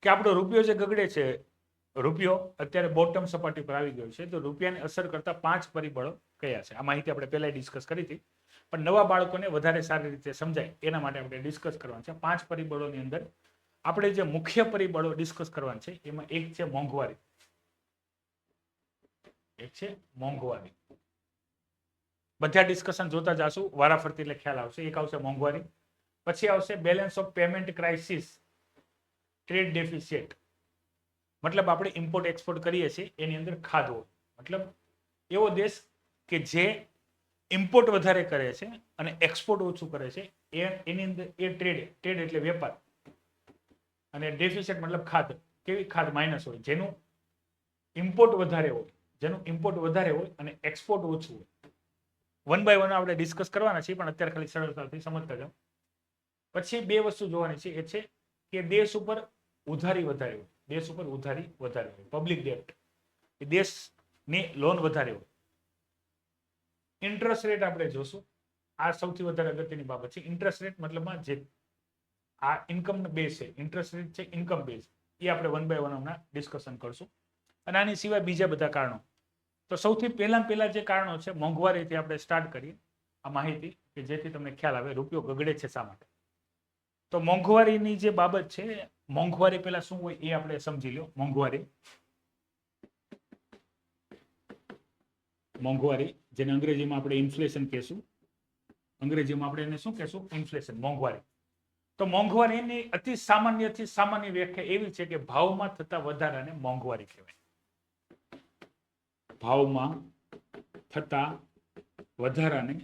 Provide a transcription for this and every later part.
કે આપણો રૂપિયો જે ગગડે છે, રૂપિયો અત્યારે બોટમ સપાટી પર આવી ગયો છે, તો રૂપિયાને અસર કરતા 5 પરિબળો કયા છે? આ માહિતી આપણે પહેલા ડિસ્કસ કરી હતી, પણ નવા બાળકોને વધારે સારી રીતે સમજાય એના માટે આપણે ડિસ્કસ કરવાનું છે. 5 પરિબળોની અંદર આપણે જે મુખ્ય પરિબળો ડિસ્કસ કરવાના છે એમાં એક છે મોંઘવારી. એક છે મોંઘવારી. બધા ડિસ્કશન જોતા જાશું, વારાફરતી એટલે ખ્યાલ આવશે. એક આવશે મોંઘવારી, પછી આવશે balance of payment crisis, trade deficit. મતલબ આપણે ઇમ્પોર્ટ એક્સપોર્ટ કરીએ છીએ એની અંદર ખાધો, મતલબ એવો દેશ કે જે ઇમ્પોર્ટ વધારે કરે છે અને એક્સપોર્ટ ઓછું કરે છે, એની અંદર એ ટ્રેડ એટલે વેપાર. અને ડેફિસિટ મતલબ ખાધ, કેવી ખાધ? માઇનસ હોય. જેનું ઇમ્પોર્ટ વધારે હોય અને એક્સપોર્ટ ઓછું હોય. વન બાય વન આપણે ડિસ્કસ કરવાના છીએ, પણ અત્યારે ખાલી સરળતાથી સમજતા જાઓ. પછી બે વસ્તુ જોવાની છે, એ છે કે દેશ ઉપર ઉધારી વધારે હોય. દેશ ઉપર ઉધારી વધારે હોય, પબ્લિક ડેપ્ટ, એ દેશની લોન વધારે હોય. ઇન્ટરેસ્ટ રેટ આપણે જોશું, આ સૌથી વધારે અગત્યની બાબત છે. ઇન્ટરેસ્ટ રેટ મતલબમાં જે આ ઇન્કમ બેઝ છે, ઇન્ટરેસ્ટ રેટ છે ઇન્કમ બેઝ, એ આપણે વન બાય વન હમણાં ડિસ્કશન કરશું. અને આની સિવાય બીજા બધા કારણો. તો સૌથી પહેલા જે કારણો છે, મોંઘવારીથી આપણે સ્ટાર્ટ કરીએ આ માહિતી, કે જેથી તમને ખ્યાલ આવે રૂપિયો ગગડે છે શા માટે. તો મોંઘવારીની જે બાબત છે, મોંઘવારી પહેલા શું હોય એ આપણે સમજી લો. મોંઘવારી જેને અંગ્રેજીમાં આપણે ઇન્ફ્લેશન કહેશું. અંગ્રેજીમાં આપણે એને શું કહેશું? ઇન્ફ્લેશન, મોંઘવારી. તો મોંઘવારીની અતિ સામાન્ય વ્યાખ્યા એવી છે કે ભાવમાં થતા વધારાને મોંઘવારી કહેવાય. ભાવમાં થતા વધારાને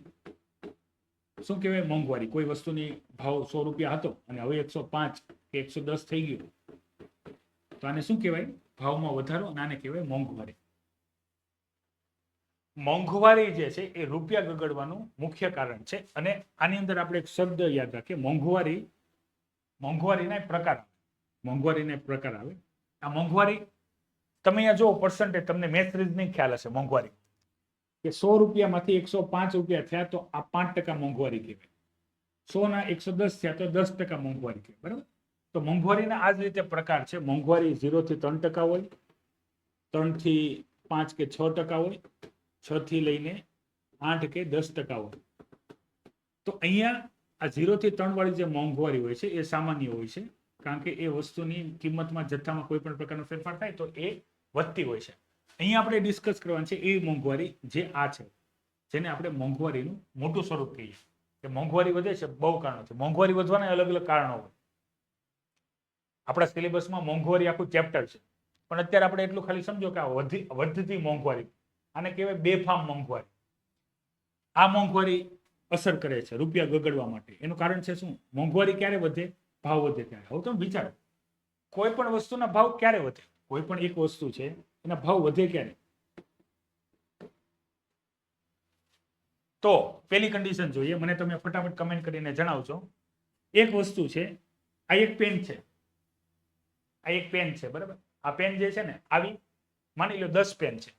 શું કહેવાય? મોંઘવારી. કોઈ વસ્તુની ભાવ 100 રૂપિયા હતો અને હવે 105 કે 110 થઈ ગયું, તો આને શું કહેવાય? ભાવમાં વધારો, અને આને કહેવાય મોંઘવારી. મોંઘવારી જે છે એ રૂપિયા ગગડવાનું મુખ્ય કારણ છે. અને આની અંદર આપણે એક શબ્દ યાદ રાખીએ, મોંઘવારીના પ્રકાર આવે. આ મોંઘવારી તમે અહીંયા જો પર્સન્ટેજ, તમને મેથ્સ રીઝનિંગ ખ્યાલ હશે. મોંઘવારી કે 100 રૂપિયામાંથી 105 રૂપિયા થયા તો આ 5% મોંઘવારી કહેવાય. 100 ના 110 થયા તો 10% મોંઘવારી કહેવાય. બરાબર? તો મોંઘવારીના આ જ રીતે પ્રકાર છે. મોંઘવારી 0 થી 3% હોય, 3 થી 5 કે 6% હોય, 6 થી લઈને 8 કે 10% હોય. તો અહીંયા આ 0 થી 3 વાળી જે મોંઘવારી હોય છે એ સામાન્ય હોય છે, કારણ કે એ વસ્તુની કિંમતમાં, જથ્થામાં કોઈ પણ પ્રકારનો ફેરફાર થાય તો એ વધતી હોય છે. અહીંયા આપણે ડિસ્કસ કરવાનું છે એ મોંઘવારી જે આ છે, જેને આપણે મોંઘવારીનું મોટું સ્વરૂપ કહીએ. કે મોંઘવારી વધે છે, બહુ કારણો છે. મોંઘવારી વધવાના અલગ અલગ કારણો હોય. આપણા સિલેબસમાં મોંઘવારી આખું ચેપ્ટર છે, પણ અત્યારે આપણે એટલું ખાલી સમજો કે આ વધતી મોંઘવારી, આને કહેવાય બેફામ મોંઘવારી. આ મોંઘવારી અસર કરે છે રૂપિયા ગગડવા માટે. એનું કારણ છે શું? મોંઘવારી ક્યારે વધે? ભાવ વધે ત્યારે. હવે તમે વિચારો, કોઈ પણ વસ્તુના ભાવ ક્યારે વધે? કોઈ પણ એક વસ્તુ છે એના ભાવ વધે ક્યારે? તો પેલી કન્ડિશન જોઈએ, મને તમે ફટાફટ કમેન્ટ કરીને જણાવજો. એક વસ્તુ છે, આ એક પેન છે, બરાબર? આ પેન જે છે ને, આવી માની લો 10 પેન છે,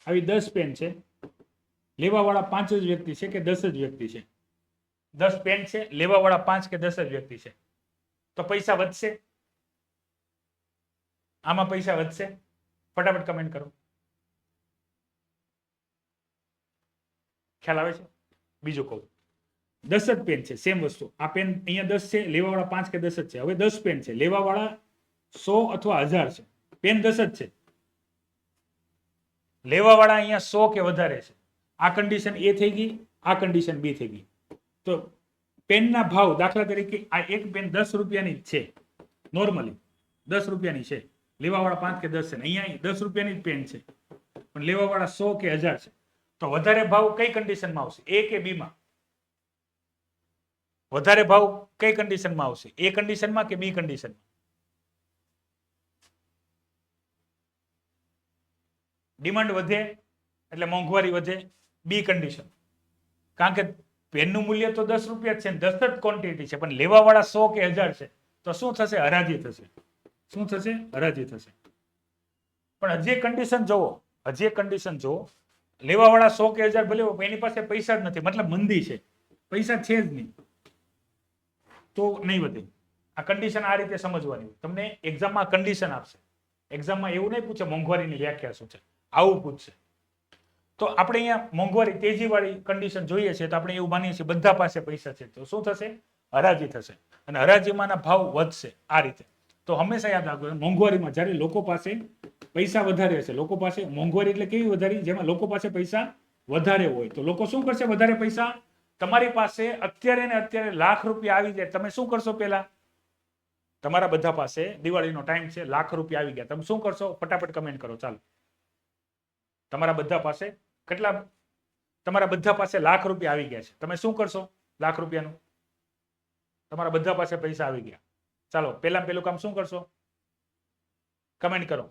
આવી 10 પેન છે. લેવાવાળા 5 જ વ્યક્તિ છે કે 10 જ વ્યક્તિ છે? 10 પેન છે, લેવાવાળા 5 કે 10 જ વ્યક્તિ છે. તો પૈસા વધશે? આમાં પૈસા વધશે? ફટાફટ કમેન્ટ કરો. ખ્યાલ આવે છે? બીજું કહું, 10 જ પેન છે, સેમ વસ્તુ. આ પેન અહીંયા 10 છે, લેવાવાળા 5 કે 10 જ છે. હવે 10 પેન છે, લેવાવાળા 100 અથવા 1000 છે. પેન 10 જ છે, લેવાવાળા અહીંયા 100 કે વધારે છે. આ કન્ડિશન એ થઈ ગઈ, આ કન્ડિશન બી થઈ ગઈ. તો પેનના ભાવ, દાખલા તરીકે આ એક પેન 10 રૂપિયાની છે, નોર્મલી 10 રૂપિયાની છે, લેવાવાળા 5 કે 10 છે. અહીંયા 10 રૂપિયાની જ પેન છે, પણ લેવાવાળા 100 કે 1000 છે. તો વધારે ભાવ કઈ કન્ડિશનમાં આવશે? એ કે બી માં? વધારે ભાવ કઈ કન્ડિશનમાં આવશે? એ કન્ડિશનમાં કે બી કન્ડિશનમાં? ડિમાન્ડ વધે એટલે મોંઘવારી વધે, બી કન્ડિશન. કારણ કે પેનનું મૂલ્ય તો 10 રૂપિયા જ છે, 10 જ ક્વોન્ટિટી છે, પણ લેવાવાળા 100 કે 1000 છે. તો શું થશે? હરાજી થશે. શું થશે? હરાજી થશે. પણ હજી એક કન્ડિશન જોવો, લેવાવાળા 100 કે 1000 ભલે, એની પાસે પૈસા જ નથી, મતલબ મંદી છે, પૈસા છે જ નહીં, તો નહીં વધે. આ કન્ડિશન આ રીતે સમજવાની હોય. તમને એક્ઝામમાં કન્ડિશન આપશે. એક્ઝામમાં એવું નહીં પૂછે મોંઘવારીની વ્યાખ્યા શું છે, આવું પૂછશે. તો આપણે અહીંયા મોંઘવારી તેજીવાળી કન્ડિશન જોઈએ છે તો આપણે એવું માનીએ છીએ બધા પાસે પૈસા છે તો શું થશે, હરાજી થશે અને હરાજીમાંના ભાવ વધશે. આ રીતે તો હંમેશા યાદ રાખજો, મોંઘવારીમાં જ્યારે લોકો પાસે પૈસા વધારે હશે, લોકો પાસે મોંઘવારી એટલે કેવી વધારી, જેમાં લોકો પાસે પૈસા વધારે હોય તો લોકો શું કરશે, વધારે પૈસા તમારી પાસે અત્યારે ને અત્યારે લાખ રૂપિયા આવી જાય, તમે શું કરશો, પહેલા તમારા બધા પાસે દિવાળીનો ટાઈમ છે, લાખ રૂપિયા આવી ગયા, તમે શું કરશો, ફટાફટ કમેન્ટ કરો. ચાલો, તમારા બધા પાસે કેટલા, તમારા બધા પાસે લાખ રૂપિયા આવી ગયા છે, તમે શું કરશો, લાખ રૂપિયાનું તમારા બધા પાસે પૈસા આવી ગયા, ચાલો પહેલા પહેલું કામ શું કરશો, કમેન્ટ કરો.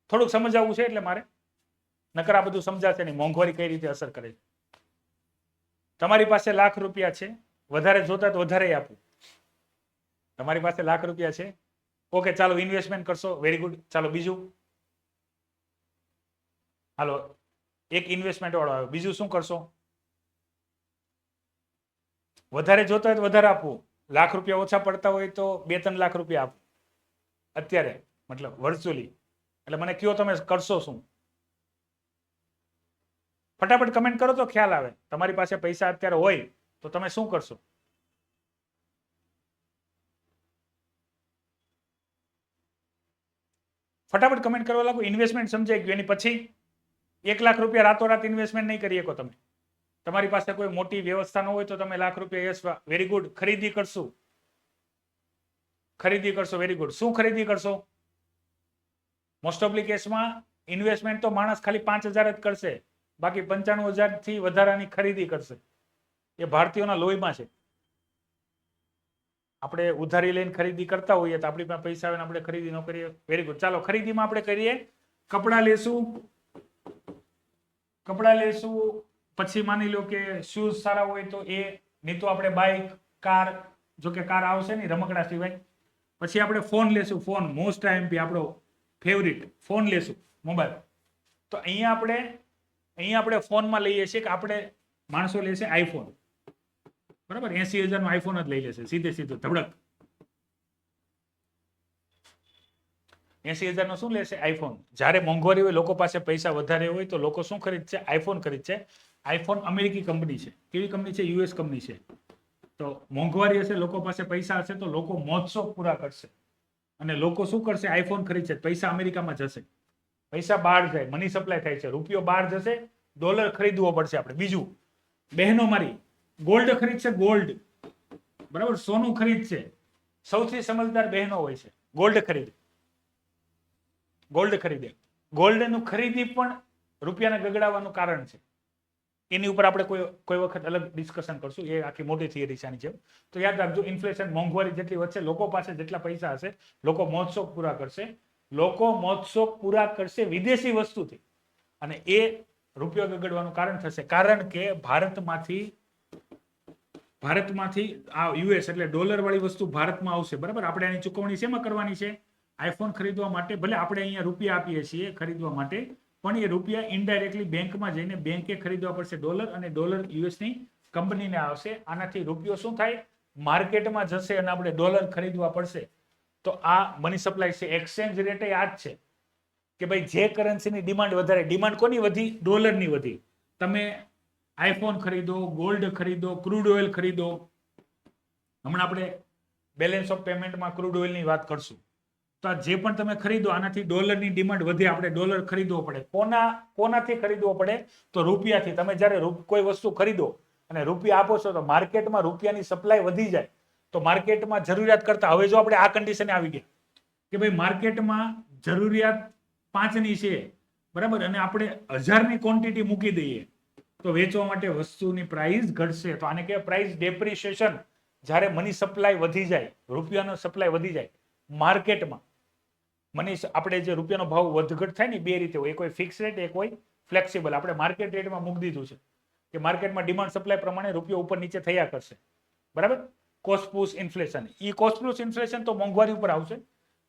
થોડુંક સમજાવવું છે એટલે મારે, નકર આ બધું સમજાશે નહીં મોંઘવારી કઈ રીતે અસર કરે છે. તમારી પાસે લાખ રૂપિયા છે, વધારે જોતા તો વધારે આપું, તમારી પાસે લાખ રૂપિયા છે, ઓકે ચાલો ઇન્વેસ્ટમેન્ટ કરશો, વેરી ગુડ. ચાલો બીજું, હાલો એક ઇન્વેસ્ટમેન્ટ વાળો આવ્યો, બીજું શું કરશો, વધારે જોતા હોય તો વધારે આપવું, લાખ રૂપિયા ઓછા પડતા હોય તો 2-3 લાખ રૂપિયા આપવું અત્યારે, મતલબ વર્ચ્યુઅલી. એટલે મને કયો તમે કરશો શું, ફટાફટ કમેન્ટ કરો તો ખ્યાલ આવે. તમારી પાસે પૈસા અત્યારે હોય તો તમે શું કરશો, ફટાફટ કમેન્ટ કરવા લાગો. ઇન્વેસ્ટમેન્ટ સમજાઈ ગયું, એની પછી 1 લાખ રૂપિયા રાતોરાત ઇન્વેસ્ટમેન્ટ નહીં કરી શકો તમે. તમારી પાસે કોઈ મોટી વ્યવસ્થા ન હોય તો તમે લાખ રૂપિયા, યસ વેરી ગુડ, ખરીદી કરશું, ખરીદી કરશો, વેરી ગુડ. શું ખરીદી કરશો, મોસ્ટ ઓફલી કેસમાં ઇન્વેસ્ટમેન્ટ તો માણસ ખાલી 5,000 જ કરશે, બાકી 95,000 થી વધારાની ખરીદી કરશે. એ ભારતીયોના લોહીમાં છે. આપણે ઉધારી લઈને ખરીદી કરતા હોઈએ તો આપણી પાસે પૈસા આવે ને આપણે ખરીદી ન કરીએ, વેરી ગુડ. ચાલો ખરીદીમાં આપણે કરીએ, કપડાં લેશું, કપડાં લેશું, પછી માની લો કે શૂઝ સારા હોય તો એ, નહીં તો આપણે બાઇક, કાર, જો કે કાર આવશે નહીં રમકડા સિવાય. પછી આપણે ફોન લેશું, ફોન મોસ્ટ આઈએમપી આપણો ફેવરિટ ફોન લેશું, મોબાઈલ. તો અહીંયા આપણે ફોનમાં લઈએ છીએ કે આપણે માણસો લેશે આઈફોન, બરાબર, 80,000 નો આઈફોન જ લઈ લેશે સીધે સીધું ધબડક. 80,000 નો શું લેશે, આઈફોન. જ્યારે મોંઘવારી હોય, લોકો પાસે પૈસા વધારે હોય તો લોકો શું ખરીદશે, આઈફોન ખરીદશે. આઈફોન અમેરિકી કંપની છે, કેવી કંપની છે, યુએસ કંપની છે. તો મોંઘવારી હશે, લોકો પાસે પૈસા હશે તો લોકો મોજશોખ પૂરા કરશે અને લોકો શું કરશે, આઈફોન ખરીદશે. પૈસા અમેરિકામાં જશે, પૈસા બહાર જાય, મની સપ્લાય થાય છે, રૂપિયો બહાર જશે, ડોલર ખરીદવો પડશે આપણે. બીજું, બહેનો મારી ગોલ્ડ ખરીદશે, ગોલ્ડ, બરાબર, સોનું ખરીદશે. સૌથી સમજદાર બહેનો હોય છે, ગોલ્ડ ખરીદે, ગોલ્ડ ખરીદે. ગોલ્ડનું ખરીદી પણ રૂપિયાને ગગડાવવાનું કારણ છે. એની ઉપર આપણે કોઈ વખત અલગ ડિસ્કશન કરશું, એ આખી મોટી થિયરી છે આની જેમ. તો યાદ રાખજો, ઇન્ફ્લેશન, મોંઘવારી જેટલી વધશે, લોકો પાસે જેટલા પૈસા હશે, લોકો મોજશોખ પૂરા કરશે, લોકો મોજશોખ પૂરા કરશે વિદેશી વસ્તુથી, અને એ રૂપિયો ગગડવાનું કારણ થશે. કારણ કે ભારતમાંથી આ યુએસ એટલે ડોલર વાળી વસ્તુ ભારતમાં આવશે, બરાબર. આપણે એની ચૂકવણી શેમાં કરવાની છે, આઈફોન ખરીદવા માટે. ભલે આપણે અહીંયા રૂપિયા આપીએ છીએ ખરીદવા માટે, પણ એ રૂપિયા ઇનડાયરેક્ટલી બેંકમાં જઈને બેંકે ખરીદવા પડશે ડોલર, અને ડોલર યુએસની કંપનીને આવશે. આનાથી રૂપિયો શું થાય, માર્કેટમાં જશે અને આપણે ડોલર ખરીદવા પડશે. તો આ મની સપ્લાય છે. એક્સચેન્જ રેટ આ જ છે કે ભાઈ જે કરન્સીની ડિમાન્ડ વધારે, ડિમાન્ડ કોની વધી, ડોલરની વધી. તમે આઈફોન ખરીદો, ગોલ્ડ ખરીદો, ક્રૂડ ઓઇલ ખરીદો. હમણાં આપણે બેલેન્સ ઓફ પેમેન્ટમાં ક્રૂડ ઓઇલની વાત કરશું. તો આ જે પણ તમે ખરીદો, આનાથી ડોલરની ડિમાન્ડ વધે, આપણે ડોલર ખરીદવો પડે. કોનાથી ખરીદવો પડે, તો રૂપિયાથી. તમે જ્યારે કોઈ વસ્તુ ખરીદો અને રૂપિયા આપો છો તો માર્કેટમાં રૂપિયાની સપ્લાય વધી જાય, તો માર્કેટમાં જરૂરિયાત કરતા, હવે જો આપણે આ કન્ડિશને આવી ગયા કે ભાઈ માર્કેટમાં જરૂરિયાત 5ની છે, બરાબર, અને આપણે 1000ની ક્વોન્ટિટી મૂકી દઈએ તો વેચવા માટે વસ્તુની પ્રાઇસ ઘટશે. તો આને કહેવાય પ્રાઇસ ડેપ્રિસિએશન. જ્યારે મની સપ્લાય વધી જાય, રૂપિયાનો સપ્લાય વધી જાય માર્કેટમાં, આપણે જે રૂપિયાનો ભાવ વધઘટ થાય ને, બે રીતે હોય, એક હોય ફિક્સ રેટ, એક હોય ફ્લેક્સિબલ. આપણે માર્કેટ રેટમાં મૂકી દીધું છે કે માર્કેટમાં ડિમાન્ડ સપ્લાય પ્રમાણે રૂપિયો ઉપર નીચે થયા કરશે, બરાબર. કોસ્ટ પુશ ઇન્ફ્લેશન, એ કોસ્ટ પુશ ઇન્ફ્લેશન તો મોંઘવારી ઉપર આવશે.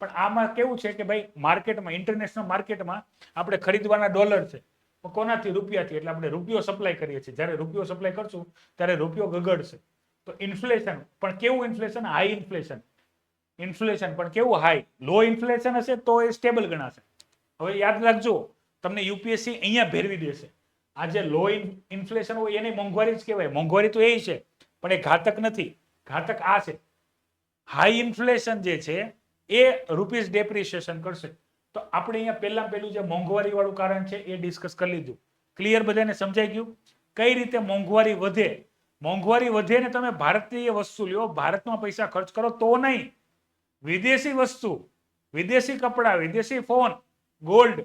પણ આમાં કેવું છે કે ભાઈ માર્કેટમાં, ઇન્ટરનેશનલ માર્કેટમાં આપણે ખરીદવાના ડોલર છે, કોનાથી, રૂપિયાથી. એટલે આપણે રૂપિયો સપ્લાય કરીએ છીએ. જ્યારે રૂપિયો સપ્લાય કરશું ત્યારે રૂપિયો ગગડશે. તો ઇન્ફ્લેશન, પણ કેવું ઇન્ફ્લેશન, હાઈ ઇન્ફ્લેશન. ઇન્ફ્લેશન પણ કેવું હાઈ. લો ઇન્ફ્લેશન હશે તો એ સ્ટેબલ ગણાશે. હવે યાદ રાખજો, તમને યુપીએસસી અહીંયા ભેરવી દેશે. આ જે લો ઇન્ફ્લેશન હોય એની મોંઘવારી જ કહેવાય. મોંઘવારી તો એ છે, પણ એ ઘાતક નથી. ઘાતક આ છે, હાઈ ઇન્ફ્લેશન જે છે એ રૂપીઝ ડેપ્રિસિએશન કરશે. તો આપણે અહીંયા પહેલું જે મોંઘવારી વાળું કારણ છે એ ડિસ્કસ કરી લીધું. ક્લિયર? બધાને સમજાઈ ગયું કઈ રીતે મોંઘવારી વધે? મોંઘવારી વધે ને તમે ભારતીય વસ્તુ લ્યો, ભારતમાં પૈસા ખર્ચ કરો તો નહીં, વિદેશી વસ્તુ, વિદેશી કપડા, વિદેશી ફોન, ગોલ્ડ,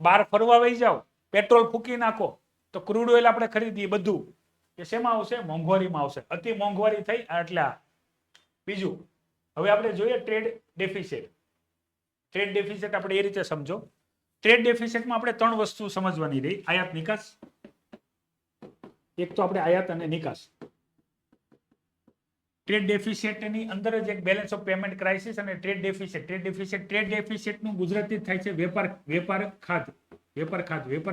બહાર ફરવા વહી જાઓ, પેટ્રોલ ફૂકી નાખો, તો ક્રૂડ ઓઇલ આપણે ખરીદીએ, બધું એ શેમાં આવશે? મોંઘવારીમાં આવશે. અતિ મોંઘવારી થઈ એટલે. બીજું હવે આપણે જોઈએ ટ્રેડ ડેફિસિટ. ટ્રેડ ડેફિસિટ આપણે એ રીતે સમજો. ટ્રેડ ડેફિસિટમાં આપણે 3 વસ્તુ સમજવાની રહી. આયાત નિકાસ, એક તો આપણે આયાત અને નિકાસ. ટ્રેડ ડેફિસિટની અંદર જ એક બેલેન્સ ઓફ પેમેન્ટ ક્રાઇસિસ અને ટ્રેડ ડેફિસિટ. ટ્રેડ ડેફિસિટનું ગુજરાતી થાય છે વેપાર ખાત. વેપાર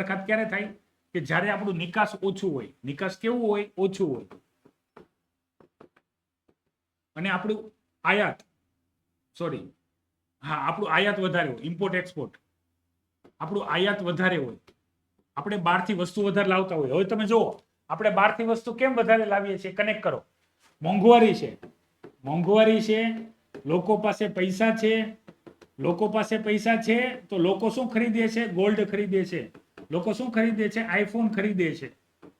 ખાત ક્યારે થાય? કે જ્યારે આપણું નિકાસ ઓછું હોય. નિકાસ કેવું હોય? ઓછું હોય. અને આપણું આયાત આપણું આયાત વધારે હોય. ઇમ્પોર્ટ એક્સપોર્ટ, આપણું આયાત વધારે હોય. આપણે બહારથી વસ્તુ વધારે લાવતા હોય. હવે તમે જુઓ, આપણે બહારથી વસ્તુ કેમ વધારે લાવીએ છીએ? કનેક્ટ કરો. મોંઘવારી છે. મોંઘવારી છે, લોકો પાસે પૈસા છે. લોકો પાસે પૈસા છે તો લોકો શું ખરીદે છે? ગોલ્ડ ખરીદે છે. લોકો શું ખરીદે છે? આઈફોન ખરીદે છે.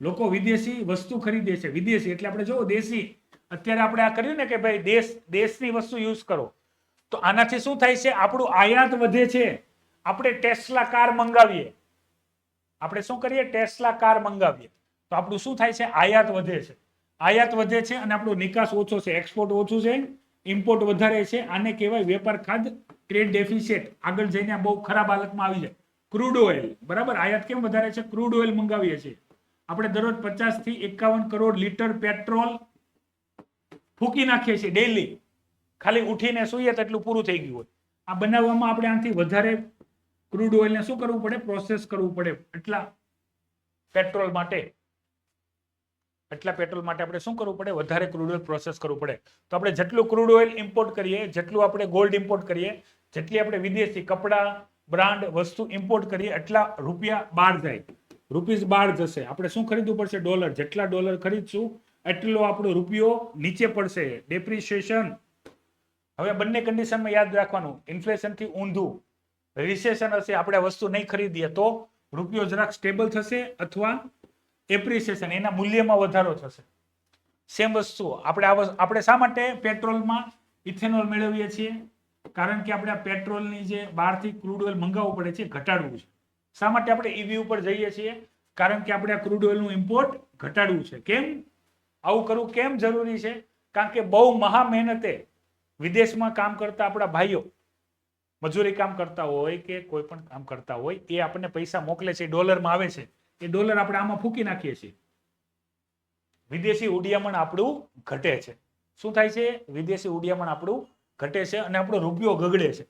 લોકો વિદેશી વસ્તુ ખરીદે છે. વિદેશી એટલે આપણે જો દેશી. અત્યારે આપણે આ કર્યું ને કે ભાઈ દેશની વસ્તુ યુઝ કરો, તો આનાથી શું થાય છે? આપણું આયાત વધે છે. આપણે ટેસ્લા કાર મંગાવીએ, આપણે શું કરીએ? ટેસ્લા કાર મંગાવીએ તો આપણું શું થાય છે? આયાત વધે છે. આયાત વધે છે અને આપણો નિકાસ ઓછો છે. એક્સપોર્ટ ઓછું છે, ઇમ્પોર્ટ વધારે છે. આને કહેવાય વેપાર ખાત, ટ્રેડ ડેફિસિટ. આગળ જઈને બહુ ખરાબ હાલતમાં આવી જાય. ક્રૂડ ઓઇલ, બરાબર. આયાત કેમ વધારે છે? ક્રૂડ ઓઇલ મંગાવીએ છીએ. આપણે દરરોજ 50 થી 51 કરોડ લીટર પેટ્રોલ ફૂકી નાખીએ છીએ ડેઈલી. ખાલી ઉઠીને સૂઈએ તો એટલું પૂરું થઈ ગયું હોય. આ બનાવવામાં આપણે આનાથી વધારે ક્રૂડ ઓઇલને શું કરવું પડે? પ્રોસેસ કરવું પડે. એટલા પેટ્રોલ માટે આપણે શું કરવું પડે? વધારે ક્રૂડ ઓઇલ પ્રોસેસ કરવું પડે. તો આપણે જેટલું ક્રૂડ ઓઇલ ઇમ્પોર્ટ કરીએ, જેટલું આપણે ગોલ્ડ ઇમ્પોર્ટ કરીએ, જેટલી આપણે વિદેશી કપડા, બ્રાન્ડ વસ્તુ ઇમ્પોર્ટ કરીએ, એટલા રૂપિયા બહાર જાય. રૂપીઝ બહાર જશે. આપણે શું ખરીદવું પડશે? ડોલર. જેટલા ડોલર ખરીદશું એટલો આપણો રૂપિયો નીચે પડશે. ડેપ્રિસિએશન. હવે બંને કન્ડિશનમાં યાદ રાખવાનું, ઇન્ફ્લેશનથી ઊંધું. રિસેશન હશે, આપણે વસ્તુ નહીં ખરીદીએ તો રૂપિયો જરાક સ્ટેબલ થશે અથવા એપ્રિસિએશન, એના મૂલ્યમાં વધારો થશે. સેમ વસ્તુ આપણે શા માટે પેટ્રોલમાં ઇથેનોલ મેળવીએ છીએ? કારણ કે આપણે આ પેટ્રોલની જે બહારથી ક્રૂડ ઓઇલ મંગાવવું પડે છે ઘટાડવું છે. શા માટે આપણે ઈવી ઉપર જઈએ છીએ? કારણ કે આપણે આ ક્રૂડ ઓઇલનું ઇમ્પોર્ટ ઘટાડવું છે. કેમ આવું કરવું કેમ જરૂરી છે? કારણ કે બહુ મહા મહેનતે વિદેશમાં કામ કરતા આપણા ભાઈઓ, મજૂરી કામ કરતા હોય કે કોઈ પણ કામ કરતા હોય, એ આપણને પૈસા મોકલે છે, ડોલરમાં આવે છે. એ ડોલર આપણે આમાં ફૂકી નાખીએ છીએ. વિદેશી ઉડિયામણ આપણું ઘટે છે. શું થાય છે? વિદેશી ઉડિયામણ આપણું ઘટે છે અને આપણો રૂપિયો ગગડે છે.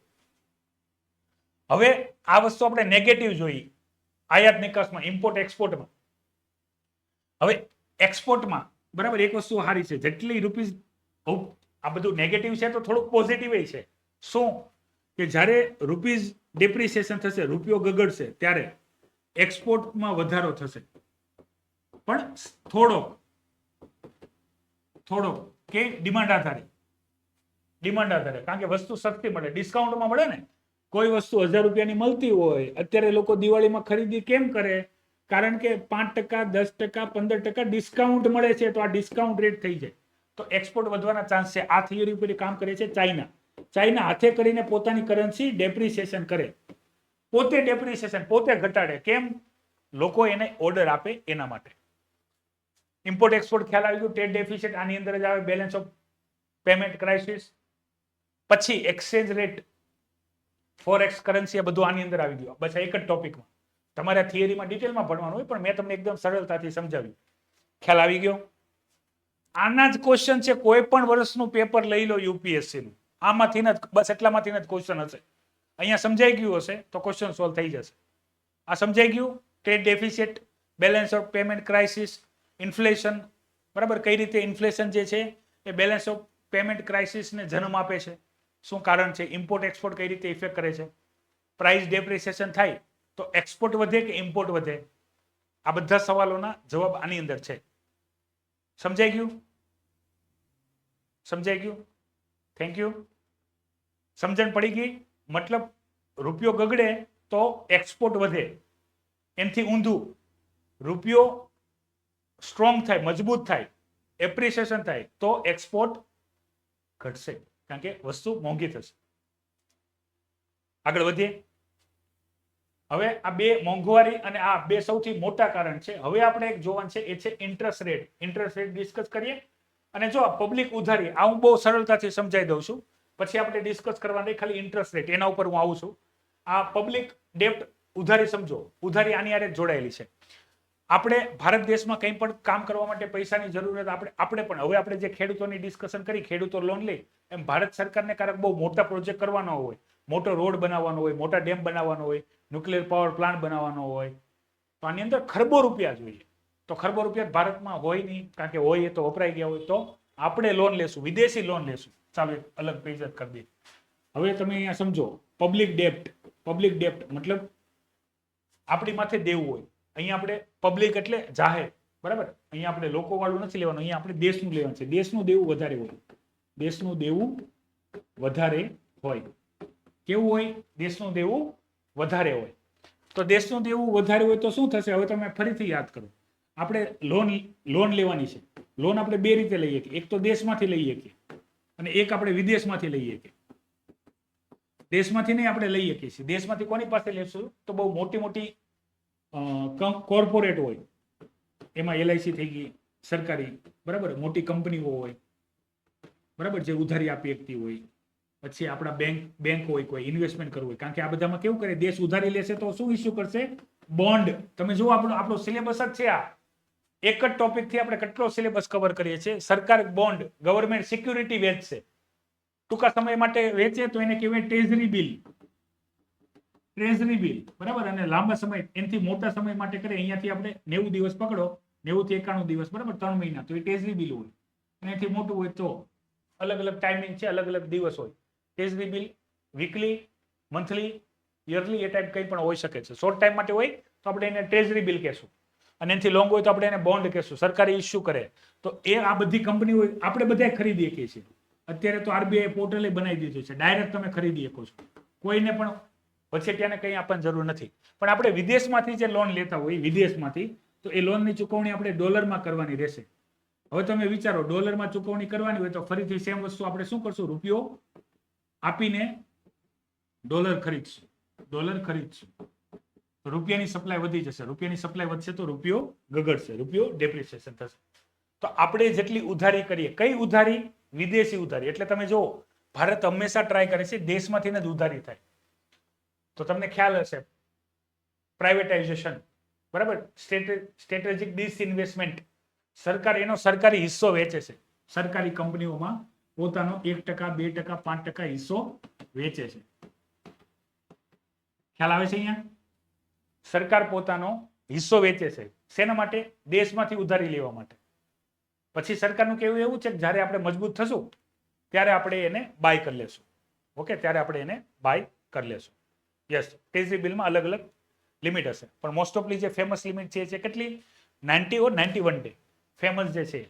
હવે આ વસ્તુ આપણે નેગેટિવ જોઈ આયાત નિકાસમાં, ઇમ્પોર્ટ એક્સપોર્ટમાં. હવે એક્સપોર્ટમાં બરાબર એક વસ્તુ સારી છે, જેટલી રૂપીઝ, આ બધું નેગેટિવ છે તો થોડુંક પોઝિટિવ છે. શું? કે જ્યારે રૂપીઝ ડેપ્રિસિએશન થશે, રૂપિયો ગગડશે, ત્યારે એક્સપોર્ટમાં વધારો થશે. પણ થોડો કે ડિમાન્ડ આધારે. કારણ કે વસ્તુ સસ્તી મળે, ડિસ્કાઉન્ટમાં મળે ને. કોઈ વસ્તુ 1000 રૂપિયાની મળતી હોય, અત્યારે લોકો દિવાળીમાં ખરીદી કેમ કરે? કારણ કે 5%, 10%, 15% ડિસ્કાઉન્ટ મળે છે, તો આ ડિસ્કાઉન્ટ રેટ થઈ જાય તો એક્સપોર્ટ વધવાના ચાન્સ છે. આ થિયરી ઉપર કામ કરે છે ચાઇના હાથે કરીને પોતાની કરન્સી ડેપ્રિસિએશન કરે, પોતે ઘટાડે. કેમ? લોકો એને ઓર્ડર આપે એના માટે. ઇમ્પોર્ટ એક્સપોર્ટ ખ્યાલ આવી ગયું. ટ્રેડ ડેફિસિટ આની અંદર જ આવે. બેલેન્સ ઓફ પેમેન્ટ ક્રાઇસિસ, પછી એક્સચેન્જ રેટ, ફોરેક્સ કરન્સી, બધું આની અંદર આવી ગયું. બસ એક જ ટોપિકમાં. તમારે થિયરીમાં ડિટેલમાં ભણવાનું હોય, પણ મેં તમને એકદમ સરળતાથી સમજાવ્યું. ખ્યાલ આવી ગયો? આના જ ક્વેશ્ચન છે. કોઈ પણ વર્ષનું પેપર લઈ લો યુપીએસસી નું, આમાંથી જ, બસ એટલામાંથી જ ક્વેશ્ચન હશે. અહીંયા સમજાઈ ગયું હશે તો ક્વેશ્ચન સોલ્વ થઈ જશે. આ સમજાઈ ગયું? Trade deficit, balance of payment crisis, inflation, બરાબર. કઈ રીતે ઇન્ફ્લેશન જે છે એ બેલેન્સ ઓફ પેમેન્ટ ક્રાઇસિસને જન્મ આપે છે? શું કારણ છે? ઇમ્પોર્ટ એક્સપોર્ટ કઈ રીતે ઇફેક્ટ કરે છે? પ્રાઇસ ડેપ્રિસિએશન થાય તો એક્સપોર્ટ વધે કે ઇમ્પોર્ટ વધે? આ બધા સવાલોના જવાબ આની અંદર છે. સમજાઈ ગયું? સમજાઈ ગયું? Thank you. સમજણ પડી ગઈ? મતલબ રૂપિયો ગગડે તો એક્સપોર્ટ વધે, એનથી ઊંધું રૂપિયો સ્ટ્રોંગ થાય, મજબૂત થાય, એપ્રિસિએશન થાય તો એક્સપોર્ટ ઘટશે, કારણ કે વસ્તુ મોંઘી થશે. આગળ વધીએ. હવે આ બે મોંઘવારી અને આ બે સૌથી મોટા કારણ છે. હવે આપણે એક જોવાનું છે, એ છે interest rate. Interest rate discuss કરીએ. અને જો પબ્લિક ઉધારી, આ હું બહુ સરળતાથી સમજાવી દઉં છું, પછી આપણે ડિસ્કસ કરવાની ખાલી ઇન્ટરેસ્ટ રેટ, એના ઉપર હું આવું છું. આ પબ્લિક ડેપ્ટ ઉધારી સમજો, ઉધારી આની હારે જોડાયેલી છે. આપણે ભારત દેશમાં કંઈ પણ કામ કરવા માટે પૈસાની જરૂરત આપણે પણ હવે આપણે જે ખેડૂતોની ડિસ્કશન કરી, ખેડૂતો લોન લે, એમ ભારત સરકારને ક્યારેક બહુ મોટા પ્રોજેક્ટ કરવાનો હોય, મોટો રોડ બનાવવાનો હોય, મોટા ડેમ બનાવવાનો હોય, ન્યુક્લિયર પાવર પ્લાન્ટ બનાવવાનો હોય, તો આની અંદર ખરબો રૂપિયા જોઈએ. તો ખરબો રૂપિયા ભારતમાં હોય નહીં, કારણ કે હોય એ તો વપરાઈ ગયા હોય. તો આપણે લોન લેશું, વિદેશી લોન લેશું. ચાલો એક અલગ પેજ જ કરી દઈએ. હવે તમે અહીંયા સમજો, પબ્લિક ડેપ્ટ. પબ્લિક ડેપ્ટ મતલબ આપણી માથે દેવું હોય. અહીંયા આપણે પબ્લિક એટલે જાહેર, બરાબર? અહીંયા આપણે લોકો વાળું નથી લેવાનું, અહીંયા આપણે દેશનું લેવાનું છે. દેશનું દેવું વધારે હોય. દેશનું દેવું વધારે હોય. કેવું હોય? દેશનું દેવું વધારે હોય. તો દેશનું દેવું વધારે હોય તો શું થશે? હવે તમે ફરીથી યાદ કરો. આપણે લોન લેવાની છે. લોન આપણે બે રીતે લઈએ છીએ. એક તો દેશમાંથી લઈએ છીએ અને એક આપણે વિદેશમાંથી લઈએ છીએ. દેશમાંથી નહીં આપણે લઈએ છીએ. દેશમાંથી કોની પાસે લેશું? તો બહુ મોટી મોટી કોર્પોરેટ હોય, એમાં LIC થઈ ગઈ સરકારી, બરાબર? મોટી કંપનીઓ હોય, બરાબર, જે ઉધારી આપી શકતી હોય. પછી આપણા બેંક હોય, કોઈ ઇન્વેસ્ટમેન્ટ કરવું હોય, કારણ કે આ બધામાં કેવું કરે, દેશ ઉધારી લેશે તો શું ઇસ્યુ કરશે? બોન્ડ. તમે જુઓ આપણો સિલેબસ જ છે આ. એક જ ટોપિકથી આપણે કેટલો સિલેબસ કવર કરીએ છીએ. સરકાર બોન્ડ, ગવર્મેન્ટ સિક્યુરિટી વેચશે. ટૂંકા સમય માટે વેચે તો એને કહેવાય ટ્રેઝરી બિલ. ટ્રેઝરી બિલ, બરાબર? અને લાંબા સમય, એનાથી મોટા સમય માટે કરે, અહીંયાથી આપણે 90 દિવસ પકડો, 90 થી 91 દિવસ, બરાબર? 3 મહિના, તો એ ટ્રેઝરી બિલ હોય. અને એનાથી મોટું હોય તો અલગ અલગ ટાઈમિંગ છે, અલગ અલગ દિવસ હોય. Treasury bill weekly, monthly, yearly, એ ટાઈપ કંઈ પણ હોઈ શકે છે. શોર્ટ ટાઈમ માટે હોય તો આપણે એને ટ્રેઝરી બિલ કહેશું, અને એનાથી લોંગ હોય તો આપણે એને બોન્ડ કહેશું. સરકારી ઇસ્યુ કરે તો એ આ બધી કંપની હોય, આપણે બધા ખરીદી શકીએ છીએ. અત્યારે તો RBI પોર્ટલે બનાવી દીધું છે, ડાયરેક્ટ તમે ખરીદી શકો છો. કોઈને પણ વચેટિયાને કંઈ આપવાની જરૂર નથી. પણ આપણે વિદેશમાંથી જે લોન લેતા હોય, વિદેશમાંથી, તો એ લોનની ચૂકવણી આપણે ડોલરમાં કરવાની રહેશે. હવે તમે વિચારો, ડોલરમાં ચૂકવણી કરવાની હોય તો ફરીથી સેમ વસ્તુ આપણે શું કરશું? રૂપિયો આપીને ડોલર ખરીદશું. ડોલર ખરીદશું, રૂપિયાની સપ્લાય વધી જશે. રૂપિયાની સપ્લાય વધશે તો રૂપિયો ગગડશે, રૂપિયો ડેપ્રિસિએશન થશે. તો આપણે જેટલી ઉધારી કરીએ, કઈ ઉધારી? વિદેશી ઉધારી. એટલે તમે જો, ભારત હંમેશા ટ્રાય કરે છે દેશમાંથી જ ઉધારી થાય. તો તમને ખ્યાલ હશે, પ્રાઇવેટાઇઝેશન, બરાબર, સ્ટ્રેટેજિક ડિસઇન્વેસ્ટમેન્ટ. સરકાર એનો સરકારી હિસ્સો વેચે છે. સરકારી કંપનીઓમાં પોતાનો 1%, 2%, 5% હિસ્સો વેચે છે. ખ્યાલ આવે છે? અહીંયા સરકાર પોતાનો હિસ્સો વેચે છે. શેના માટે? દેશમાંથી ઉધારી લેવા માટે. પછી સરકારનું કહેવું એવું છે કે જ્યારે આપણે મજબૂત થશું ત્યારે આપણે એને બાય કરી લેશું. ઓકે, ત્યારે આપણે એને બાય કરી લેશું. યસ, ટ્રેઝરી બિલમાં અલગ અલગ લિમિટ હશે, પણ મોસ્ટ ઓફલી જે ફેમસ લિમિટ છે કેટલી? 90 ઓર 91 ડે. ફેમસ જે છે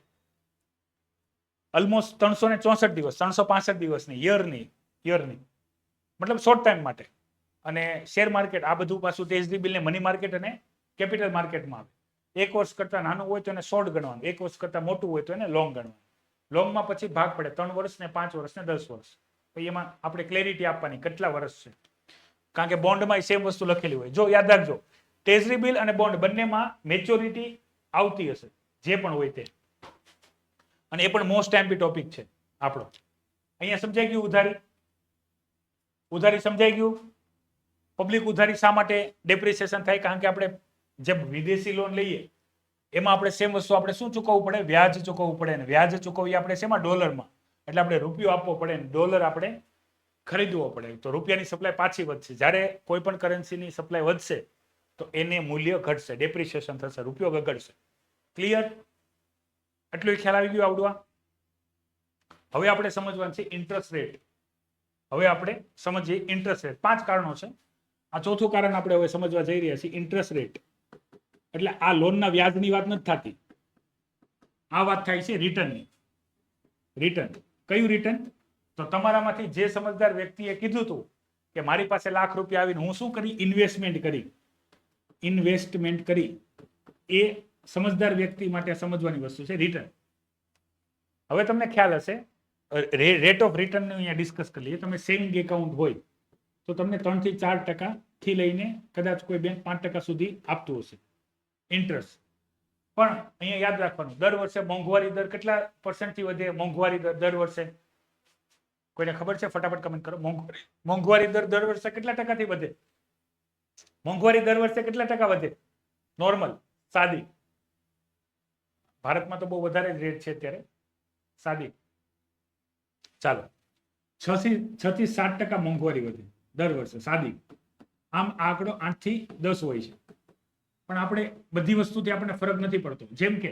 ઓલમોસ્ટ 364 દિવસ, 365 દિવસની, યરની, મતલબ શોર્ટ ટાઈમ માટે. અને શેર માર્કેટ, આ બધું પાછું ટ્રેઝરી બિલને મની માર્કેટ અને કેપિટલ માર્કેટમાં આવે. 1 વર્ષ કરતા નાનું હોય તો એને શોર્ટ ગણવાનું, 1 વર્ષ કરતા મોટું હોય તો એને લોંગ ગણવાનું. લોંગમાં પછી ભાગ પડે 3 વર્ષ ને 5 વર્ષ ને 10 વર્ષ. તો એમાં આપણે ક્લેરિટી આપવાની કેટલા વર્ષ છે, કારણ કે બોન્ડમાં સેમ વસ્તુ લખેલી હોય. જો યાદ રાખજો, ટ્રેઝરી બિલ અને બોન્ડ બંનેમાં મેચ્યોરિટી આવતી હશે, જે પણ હોય તે. અને એ પણ મોસ્ટ એમ્પી ટોપિક છે આપણો. અહીંયા સમજાઈ ગયું ઉધારી? ઉધારી સમજાઈ ગયું? પબ્લિક ઉધારી શા માટે ડેપ્રિસિએશન થાય? કારણ કે આપણે જે વિદેશી લોન લઈએ એમાં આપણે સેમ વસ્તુ આપણે શું ચૂકવવું પડે? વ્યાજ ચૂકવવું પડે. ને વ્યાજ ચૂકવીએ આપણે શેમાં? ડોલરમાં. એટલે આપણે રૂપિયો આપવો પડે ને ડોલર આપણે ખરીદવો પડે. તો રૂપિયાની સપ્લાય પાછી વધશે. જ્યારે કોઈ પણ કરન્સીની સપ્લાય વધશે તો એને મૂલ્ય ઘટશે, ડેપ્રિસિએશન થશે, રૂપિયો ગગડશે. ક્લિયર? એટલું ખ્યાલ આવી ગયો આવડવા? હવે આપણે સમજવાનું છે ઇન્ટરેસ્ટ રેટ. હવે આપણે સમજીએ ઇન્ટરેસ્ટ રેટ. 5 કારણો છે. આ ચોથું કારણ આપણે હવે સમજવા જઈ રહ્યા છીએ. ઇન્ટરેસ્ટ રેટ એટલે આ લોનના વ્યાજની વાત નથી થતી. આ વાત થાય છે રિટર્નની. રિટર્ન કયું રિટર્ન? તો તમારામાંથી જે સમજદાર વ્યક્તિએ કીધું હતું કે મારી પાસે લાખ રૂપિયા આવીને હું શું કરી? ઇન્વેસ્ટમેન્ટ કરી. એ સમજદાર વ્યક્તિ માટે સમજવાની વસ્તુ છે રિટર્ન. હવે તમને ખ્યાલ હશે રેટ ઓફ રિટર્ન અહીંયા ડિસ્કસ કરી લઈએ. તમે સેવિંગ એકાઉન્ટ હોય તો તમને 3 થી 4% થી લઈને કદાચ કોઈ બેંક 5% સુધી આપતું હશે ઇન્ટરેસ્ટ. પણ અહીંયા યાદ રાખવાનું, દર વર્ષે મોંઘવારી દર કેટલા % વધે? મોંઘવારી દર દર વર્ષે કોઈને ખબર છે? ફટાફટ કમેન્ટ કરો. મોંઘવારી દર દર વર્ષે કેટલા ટકાથી વધે? મોંઘવારી દર વર્ષે કેટલા ટકા વધે? નોર્મલ, સાદી. ભારતમાં તો બહુ વધારે જ રેટ છે અત્યારે. સાદી ચાલો 6 થી 7% મોંઘવારી વધે દર વર્ષે સાદી. આમ આંકડો 8 થી 10 હોય છે. પણ આપણે બધી વસ્તુથી આપણને ફરક નથી પડતો. જેમ કે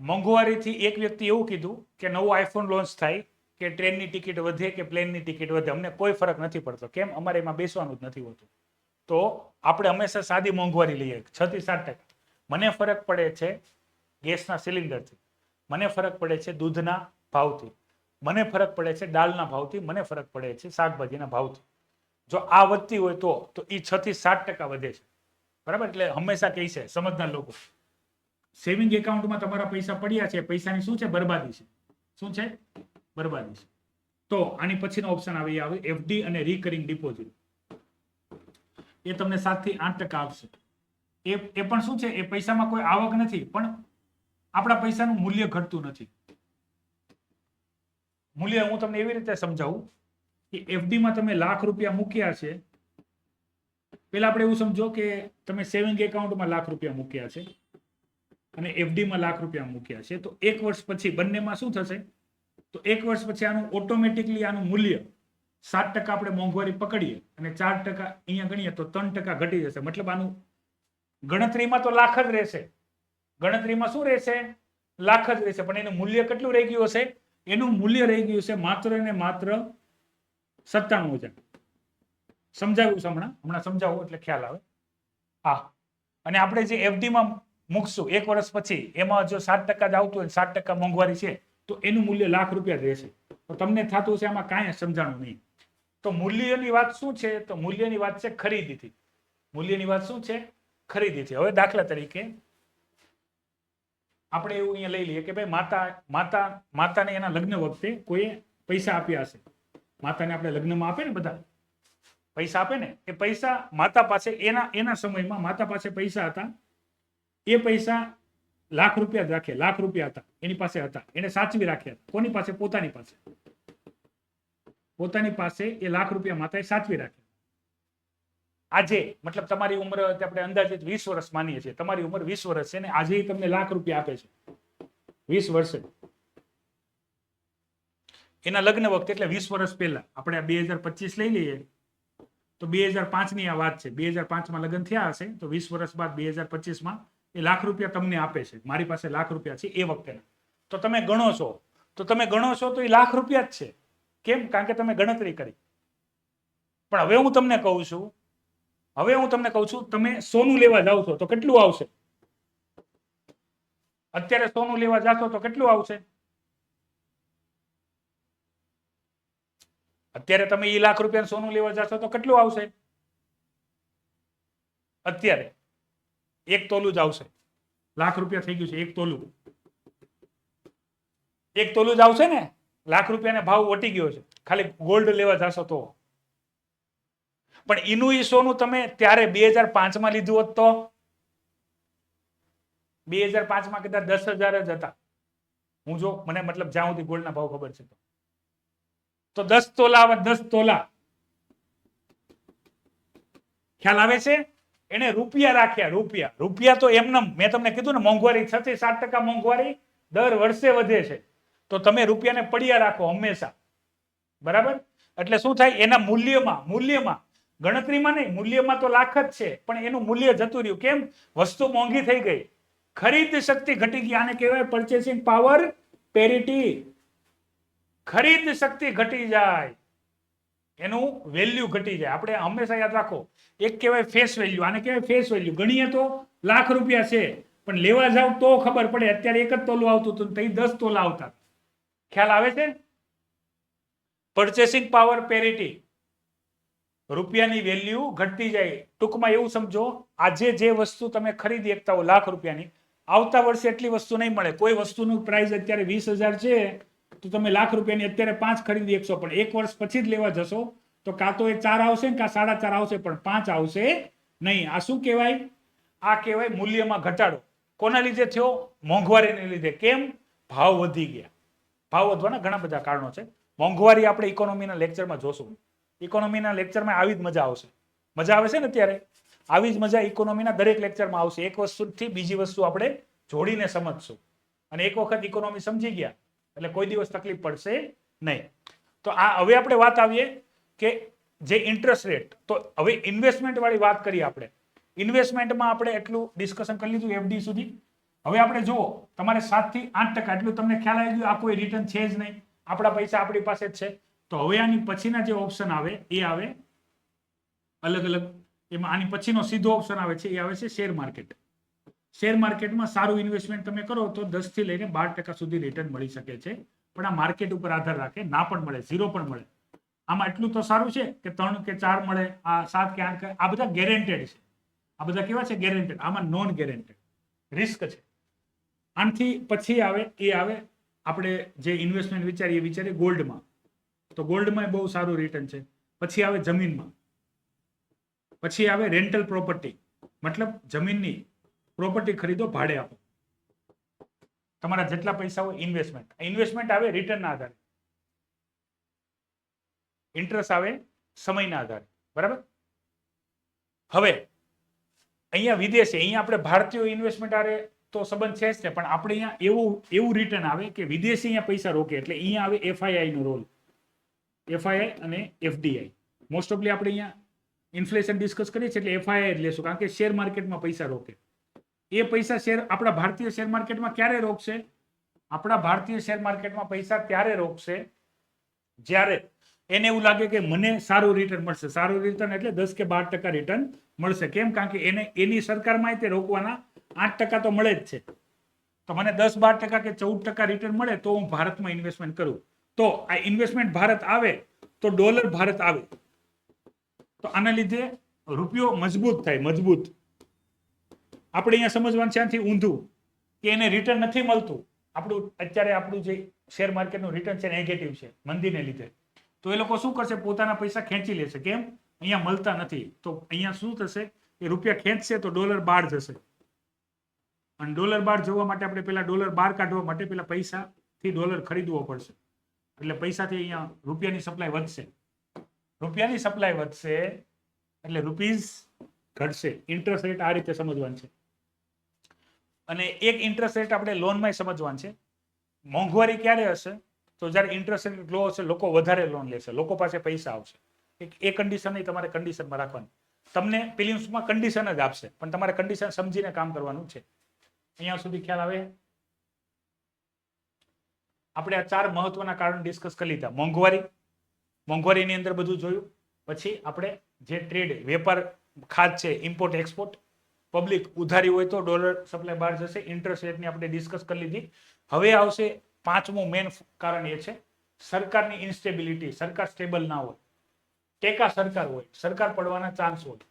મોંઘવારીથી એક વ્યક્તિ એવું કીધું કે નવો આઈફોન લોન્ચ થાય કે ટ્રેનની ટિકિટ વધે કે પ્લેનની ટિકિટ વધે, અમને કોઈ ફરક નથી પડતો. કેમ? અમારે એમાં બેસવાનું જ નથી હોતું. તો આપણે હંમેશા સાદી મોંઘવારી લઈએ 6 થી 7%. મને ફરક પડે છે ગેસના સિલિન્ડરથી, મને ફરક પડે છે દૂધના ભાવથી, મને ફરક પડે છે દાળના ભાવથી, મને ફરક પડે છે શાકભાજીના ભાવથી. જો આ વધતી હોય તો એ 6 થી 7% વધે છે. બરાબર? એટલે હંમેશા કહે છે સમજદાર લોકો, સેવિંગ એકાઉન્ટમાં તમારા પૈસા પડ્યા છે, પૈસાની શું છે? બરબાદી છે. શું છે? બરબાદી છે. તો આની પછીનો ઓપ્શન આવે એફડી અને રિકરિંગ ડિપોઝિટ. એ તમને 7 થી 8% આપશે. એ પણ શું છે? એ પૈસામાં કોઈ આવક નથી, પણ આપણા પૈસાનું મૂલ્ય ઘટતું નથી. મૂલ્ય હું તમને એવી રીતે સમજાવું કે એફડીમાં તમે લાખ રૂપિયા મૂક્યા છે. પેલા આપણે એવું સમજો કે તમે સેવિંગ એકાઉન્ટમાં લાખ રૂપિયા મૂક્યા છે અને એફડીમાં લાખ રૂપિયા મૂક્યા છે. તો 1 વર્ષ પછી બંનેમાં શું થશે? તો 1 વર્ષ પછી આનું ઓટોમેટિકલી આનું મૂલ્ય 7% આપણે મોંઘવારી પકડીએ અને 4% અહીંયા ગણીએ તો 3% ઘટી જશે. મતલબ આનું ગણતરીમાં તો લાખ જ રહેશે. ગણતરીમાં શું રહેશે? લાખ જ રહેશે. પણ એનું મૂલ્ય કેટલું રહી ગયું હશે? એનું મૂલ્ય રહી ગયું છે માત્ર ને માત્ર 97,000. સમજાવ્યું છે? હમણાં સમજાવું એટલે ખ્યાલ આવે. હા. અને આપણે જે એફડીમાં મૂકશું 1 વર્ષ પછી, એમાં જો 7% જ આવતું હોય, 7% મોંઘવારી છે, તો એનું મૂલ્ય લાખ રૂપિયા જ રહેશે. તો તમને થતું છે આમાં કાંઈ સમજાણું નહીં. તો મૂલ્યની વાત શું છે? તો મૂલ્યની વાત છે ખરીદીથી. મૂલ્યની વાત શું છે? ખરીદીથી. હવે દાખલા તરીકે આપણે એવું અહીંયા લઈ લઈએ કે ભાઈ માતાને એના લગ્ન વખતે કોઈએ પૈસા આપ્યા હશે. માતાને આપણે લગ્નમાં આપે ને, બધા પૈસા આપે ને, એ પૈસા માતા પાસે એના સમયમાં માતા પાસે પૈસા હતા. એ પૈસા લાખ રૂપિયા જ રાખે, લાખ રૂપિયા હતા એની પાસે હતા, એને સાચવી રાખ્યા. કોની પાસે? પોતાની પાસે. પોતાની પાસે એ લાખ રૂપિયા માતાએ સાચવી રાખ્યા. આજે મતલબ તમારી ઉંમર આપણે અંદાજિત 20 વર્ષ માનીએ છીએ. તમારી ઉંમર 20 વર્ષ છે ને આજે તમને લાખ રૂપિયા આપે છે 20 વર્ષે. એના લગ્ન વખતે એટલે 20 વર્ષ પહેલા આપણે 2025 લઈ લઈએ તો 2005 ની આ વાત છે. 2005માં લગ્ન થયા હશે તો 20 વર્ષ બાદ 2025માં એ લાખ રૂપિયા તમને આપે છે. મારી પાસે લાખ રૂપિયા છે એ વખતેના. તો તમે ગણો છો તો એ લાખ રૂપિયા જ છે. કેમ? કારણ કે તમે ગણતરી કરી. પણ હવે હું તમને કહું છું તમે સોનું લેવા જાવ છો તો કેટલું આવશે? અત્યારે સોનું લેવા જાશો તો કેટલું આવશે? અત્યારે તમે એ લાખ રૂપિયા સોનું લેવા જાશો તો કેટલું આવશે? અત્યારે 1 તોલું જ આવશે. લાખ રૂપિયા થઈ ગયું છે 1 તોલું. 1 તોલું જ આવશે ને. લાખ રૂપિયાનો ભાવ વટી ગયો છે. ખાલી ગોલ્ડ લેવા જાશો તો. પણ એનું ઈ સોનું તમે ત્યારે 2005માં લીધું હોત તો 2005માં કદાચ 10,000 જ હતા. હું જો મને મતલબ જ્યાં સુધી ગોલ્ડના ભાવ ખબર છે તો 10 તોલા આવે. 10 તોલા ખ્યાલ આવે છે? એને રૂપિયા રાખ્યા. રૂપિયા તો એમનેમ મેં તમને કીધું ને મોંઘવારી 6 થી 7% મોંઘવારી દર વર્ષે વધે છે. તો તમે રૂપિયાને પડ્યા રાખો હંમેશા. બરાબર? એટલે શું થાય? એના મૂલ્યમાં ગણતરીમાં નહીં, મૂલ્યમાં તો લાખ જ છે પણ એનું મૂલ્ય જતું રહ્યું. કેમ? વસ્તુ મોંઘી થઈ ગઈ, ખરીદ શક્તિ ઘટી ગઈ. આને કહેવાય પરચેસિંગ પાવર પેરિટી. ખરીદ શક્તિ ઘટી જાય, એનું વેલ્યુ ઘટી જાય. આપણે હંમેશા યાદ રાખો, એક કહેવાય ફેસ વેલ્યુ, આને કહેવાય ફેસ વેલ્યુ. ગણીએ તો લાખ રૂપિયા છે, પણ લેવા જાવ તો ખબર પડે અત્યારે એક જ તોલું આવતું હતું, તઈ 10 તોલા આવતા. ખ્યાલ આવે છે? પર્ચેસિંગ પાવર પેરિટી, રૂપિયાની વેલ્યુ ઘટતી જાય. ટૂંકમાં એવું સમજો, આજે જે વસ્તુ તમે ખરીદી એકતા હો લાખ રૂપિયાની, આવતા વર્ષે એટલી વસ્તુ નહીં મળે. કોઈ વસ્તુનું પ્રાઇસ અત્યારે 20,000 છે, તો તમે લાખ રૂપિયાની અત્યારે 5 ખરીદી શકશો, પણ એક વર્ષ પછી જ લેવા જશો તો કાં તો એ 4 આવશે ને કાં 4.5 આવશે, પણ 5 આવશે નહીં. આ શું કહેવાય? આ કહેવાય મૂલ્યમાં ઘટાડો. કોના લીધે થયો? મોંઘવારીને લીધે. કેમ? ભાવ વધી ગયા. ભાવ વધવાના ઘણા બધા કારણો છે. મોંઘવારી આપણે ઇકોનોમીના લેક્ચરમાં જોશું. ઇકોનોમીના લેક્ચરમાં આવી જ મજા આવશે. મજા આવે છે ને અત્યારે? આવી જ મજા ઇકોનોમીના દરેક લેક્ચરમાં આવશે. એક વસ્તુથી બીજી વસ્તુ આપણે જોડીને સમજશું. અને એક વખત ઇકોનોમી સમજી ગયા એટલે કોઈ દિવસ તકલીફ પડશે નહીં. તો આ હવે આપણે વાત આવીએ કે જે ઇન્ટરેસ્ટ રેટ, તો હવે ઇન્વેસ્ટમેન્ટ વાળી વાત કરીએ આપણે. ઇન્વેસ્ટમેન્ટમાં આપણે એટલું ડિસ્કશન કરી લીધું એફડી સુધી. હવે આપણે જુઓ, તમારે 7 થી 8% એટલું તમને ખ્યાલ આવી ગયો, આ કોઈ રિટર્ન છે જ નહીં, આપણા પૈસા આપણી પાસે જ છે. તો હવે આની પછીના જે ઓપ્શન આવે એ આવે અલગ અલગ. એમાં આની પછીનો સીધો ઓપ્શન આવે છે, એ આવે છે શેર માર્કેટ. શેર માર્કેટમાં સારું ઇન્વેસ્ટમેન્ટ તમે કરો તો 10 થી લઈને 12% સુધી રિટર્ન મળી શકે છે. પણ આ માર્કેટ ઉપર આધાર રાખે, ના પણ મળે, 0 પણ મળે. આમાં એટલું તો સારું છે કે 3 કે 4 મળે, આ 7 કે 8 કે, આ બધા ગેરેન્ટેડ છે. આ બધા કેવા છે? ગેરેન્ટેડ. આમાં નોન ગેરેન્ટેડ રિસ્ક છે. આનાથી પછી આવે એ આવે આપણે જે ઇન્વેસ્ટમેન્ટ વિચારીએ ગોલ્ડમાં. તો ગોલ્ડમાં બહુ સારું રિટર્ન છે. પછી આવે જમીનમાં. પછી આવે રેન્ટલ પ્રોપર્ટી, મતલબ જમીનની પ્રોપર્ટી ખરીદો, ભાડે આપો. તમારા જેટલા પૈસા હોય ઇન્વેસ્ટમેન્ટ. ઇન્વેસ્ટમેન્ટ આવે રિટર્નના આધારે, ઇન્ટરેસ્ટ આવે સમયના આધારે. બરાબર? હવે અહીંયા વિદેશી, અહીંયા આપણે ભારતીય ઇન્વેસ્ટમેન્ટ આરે તો સંબંધ છે જ ને, પણ આપણે અહીંયા એવું રિટર્ન આવે કે વિદેશી અહીંયા પૈસા રોકે, એટલે અહીંયા આવે એફઆઈઆઈ નો રોલ. એફઆઈઆઈ અને એફડીઆઈ. મોસ્ટ ઓફલી આપણે અહીંયા ઇન્ફ્લેશન ડિસ્કસ કરીએ છીએ એટલે એફઆઈઆઈ જ લેશું, કારણ કે શેર માર્કેટમાં પૈસા રોકે. એ પૈસા આપણા ભારતીય શેર માર્કેટમાં ક્યારે રોકશે? આપણા ભારતીય શેર માર્કેટમાં પૈસા ત્યારે રોકશે જ્યારે એને એવું લાગે કે મને સારું રિટર્ન મળશે. સારું રિટર્ન એટલે 10 કે 12% રિટર્ન મળશે. કેમ? કારણ કે એની સરકારમાં તે રોકવાના 8% તો મળે જ છે. તો મને 10-12% કે 14% રિટર્ન મળે તો હું ભારતમાં ઇન્વેસ્ટમેન્ટ કરું. તો આ ઇન્વેસ્ટમેન્ટ ભારત આવે તો ડોલર ભારત આવે. તો આના લીધે રૂપિયો મજબૂત થાય. મજબૂત. આપણે અહીંયા સમજવાનું છે આનાથી ઊંધું કે એને રિટર્ન નથી મળતું. અત્યારે આપણું જે શેર માર્કેટનું રિટર્ન છે નેગેટિવ છે મંદીને લીધે. તો એ લોકો શું કરશે? પોતાના પૈસા ખેંચી લેશે. કેમ? અહીંયા મળતા નથી. તો અહીંયા શું થશે? એ રૂપિયા ખેંચશે તો ડોલર બહાર જશે. અને ડોલર બહાર જવા માટે આપણે પેલા ડોલર બહાર કાઢવા માટે પેલા પૈસાથી ડોલર ખરીદવો પડશે. એટલે પૈસાથી અહીંયા રૂપિયાની સપ્લાય વધશે. રૂપિયાની સપ્લાય વધશે એટલે રૂપીઝ ઘટશે. ઇન્ટરેસ્ટ રેટ આ રીતે સમજવાનું છે. અને એક ઇન્ટરેસ્ટ રેટ આપણે લોનમાં સમજવાનું છે. મોંઘવારી ક્યારે હશે? તો જ્યારે ઇન્ટરેસ્ટ રેટ લો હશે, લોકો વધારે લોન લેશે, લોકો પાસે પૈસા આવશે. એ કન્ડિશન નહીં, તમારે કન્ડિશનમાં રાખવાની. તમને પ્રિલિમ્સમાં કન્ડિશન જ આપશે, પણ તમારે કન્ડિશન સમજીને કામ કરવાનું છે. અહીંયા સુધી ખ્યાલ આવે? આપણે આ 4 મહત્વના કારણ ડિસ્કસ કરી લીધા. મોંઘવારીની અંદર બધું જોયું. પછી આપણે જે ટ્રેડ, વેપાર ખાત છે, ઇમ્પોર્ટ એક્સપોર્ટ, પબ્લિક ઉધારી હોય તો ડોલર સપ્લાય બહાર જશે. ઇન્ટરેસ્ટ રેટની આપણે ડિસ્કસ કરી લીધી. હવે આવશે 5મું મેન કારણ, એ છે સરકારની ઇન્સ્ટેબિલિટી. સરકાર સ્ટેબલ ના હોય, ટેકા સરકાર હોય, સરકાર પડવાના ચાન્સ હોય.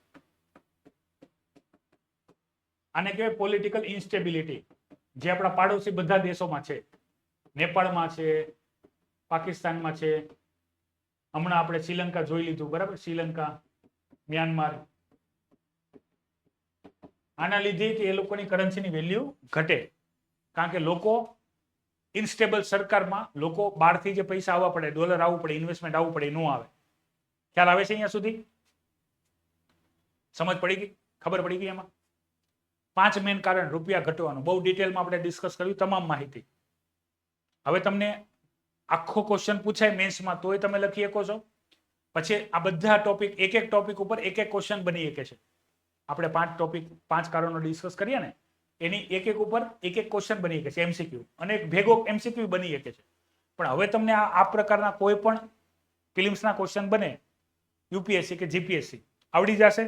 આને કહેવાય પોલિટિકલ ઇન્સ્ટેબિલિટી, જે આપણા પાડોશી બધા દેશોમાં છે. નેપાળમાં છે, પાકિસ્તાનમાં છે, હમણાં આપણે શ્રીલંકા જોઈ લીધું. બરાબર? શ્રીલંકા, મ્યાનમાર. આના લીધે એ લોકોની કરન્સીની વેલ્યુ ઘટે, કારણ કે લોકો ઇન્સ્ટેબલ સરકારમાં, લોકો બહારથી જે પૈસા આવવા પડે, ડોલર આવવું પડે, ઇન્વેસ્ટમેન્ટ આવવું પડે, ન આવે. ખ્યાલ આવે છે અહીંયા સુધી? સમજ પડી ગઈ? ખબર પડી ગઈ? એમાં 5 મેન કારણ રૂપિયા ઘટવાનું. બહુ ડિટેલમાં આપણે ડિસ્કસ કર્યું, તમામ માહિતી. હવે તમને આખો ક્વેશ્ચન પૂછાય મેન્સમાં તોય તમે લખી શકો છો. પછી આ બધા ટોપિક, એક ટોપિક ઉપર એક ક્વેશ્ચન બની શકે છે. આપણે 5 કારણો ડિસ્કસ કરીએ ને, એની એક ઉપર એક ક્વેશ્ચન બની શકે છે, એમસીક્યુ. અને એક ભેગો એમસીક્યુ બની શકે છે. પણ હવે તમને આ પ્રકારના કોઈ પણ ફિલિમ્સના ક્વેશ્ચન બને યુપીએસસી કે જીપીએસસી આવડી જશે.